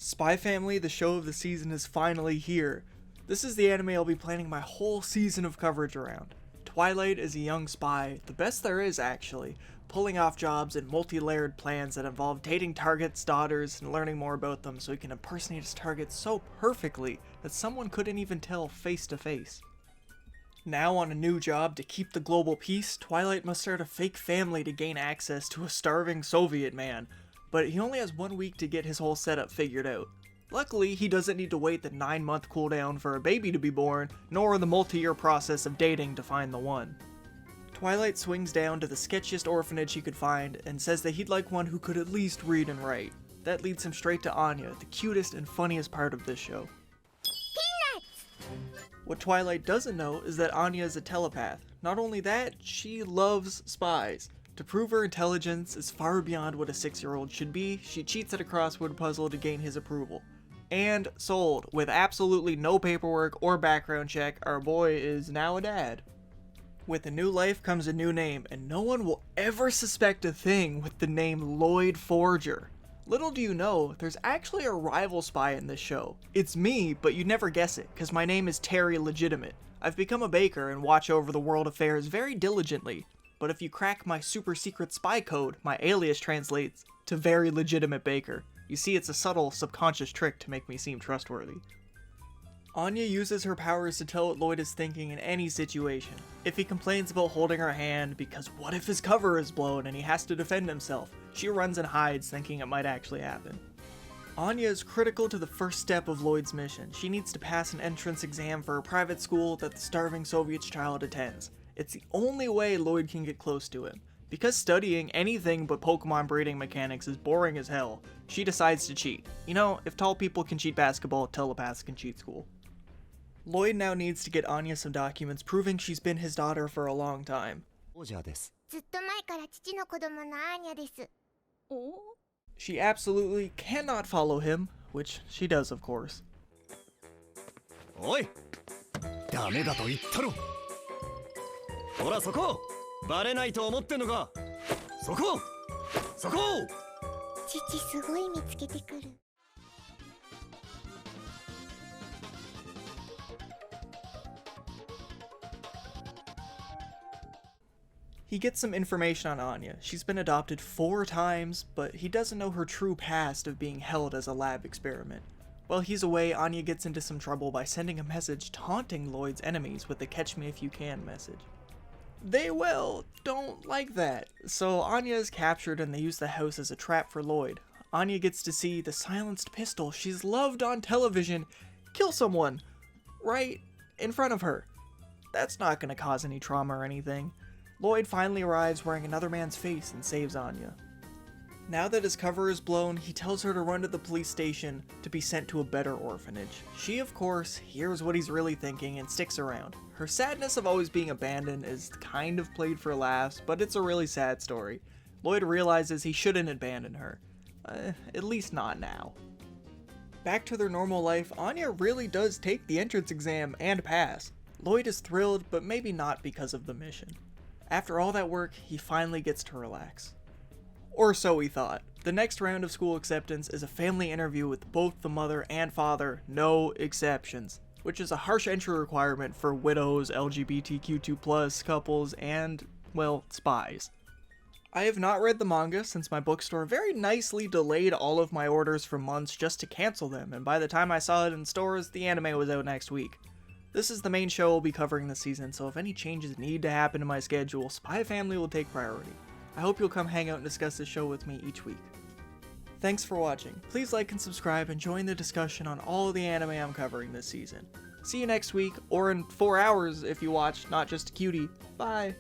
Spy Family, the show of the season, is finally here. This is the anime I'll be planning my whole season of coverage around. Twilight is a young spy, the best there is actually, pulling off jobs and multi-layered plans that involve dating targets' daughters and learning more about them so he can impersonate his targets so perfectly that someone couldn't even tell face to face. Now on a new job to keep the global peace, Twilight must start a fake family to gain access to a starving Soviet man, but he only has 1 week to get his whole setup figured out. Luckily, he doesn't need to wait the 9-month cooldown for a baby to be born, nor the multi-year process of dating to find the one. Twilight swings down to the sketchiest orphanage he could find and says that he'd like one who could at least read and write. That leads him straight to Anya, the cutest and funniest part of this show. What Twilight doesn't know is that Anya is a telepath. Not only that, she loves spies. To prove her intelligence is far beyond what a 6-year-old should be, she cheats at a crossword puzzle to gain his approval. And sold, with absolutely no paperwork or background check, our boy is now a dad. With a new life comes a new name, and no one will ever suspect a thing with the name Lloyd Forger. Little do you know, there's actually a rival spy in this show. It's me, but you'd never guess it, cause my name is Terry Legitimate. I've become a baker and watch over the world affairs very diligently, but if you crack my super secret spy code, my alias translates to Very Legitimate Baker. You see, it's a subtle, subconscious trick to make me seem trustworthy. Anya uses her powers to tell what Lloyd is thinking in any situation. If he complains about holding her hand, because what if his cover is blown and he has to defend himself, she runs and hides thinking it might actually happen. Anya is critical to the first step of Lloyd's mission. She needs to pass an entrance exam for a private school that the starving Soviet child attends. It's the only way Lloyd can get close to him. Because studying anything but Pokemon breeding mechanics is boring as hell, she decides to cheat. You know, if tall people can cheat basketball, telepaths can cheat school. Lloyd now needs to get Anya some documents proving she's been his daughter for a long time. She absolutely cannot follow him, which she does of course. Oi! ダメだと言ったろ! ほらそこ! バレないと思ってんのか? そこ! そこ! 父すごい見つけてくる。He gets some information on Anya. She's been adopted 4 times, but he doesn't know her true past of being held as a lab experiment. While he's away, Anya gets into some trouble by sending a message taunting Lloyd's enemies with the "Catch Me If You Can" message. They, well, don't like that, so Anya is captured and they use the house as a trap for Lloyd. Anya gets to see the silenced pistol she's loved on television kill someone right in front of her. That's not gonna cause any trauma or anything. Lloyd finally arrives wearing another man's face and saves Anya. Now that his cover is blown, he tells her to run to the police station to be sent to a better orphanage. She, of course, hears what he's really thinking and sticks around. Her sadness of always being abandoned is kind of played for laughs, but it's a really sad story. Lloyd realizes he shouldn't abandon her. At least not now. Back to their normal life, Anya really does take the entrance exam and pass. Lloyd is thrilled, but maybe not because of the mission. After all that work, he finally gets to relax. Or so he thought. The next round of school acceptance is a family interview with both the mother and father, no exceptions, which is a harsh entry requirement for widows, LGBTQ2+ couples, and, well, spies. I have not read the manga since my bookstore very nicely delayed all of my orders for months just to cancel them, and by the time I saw it in stores, the anime was out next week. This is the main show we'll be covering this season, so if any changes need to happen to my schedule, Spy Family will take priority. I hope you'll come hang out and discuss this show with me each week. Thanks for watching. Please like and subscribe and join the discussion on all of the anime I'm covering this season. See you next week, or in 4 hours if you watch Not Just a Cutie. Bye!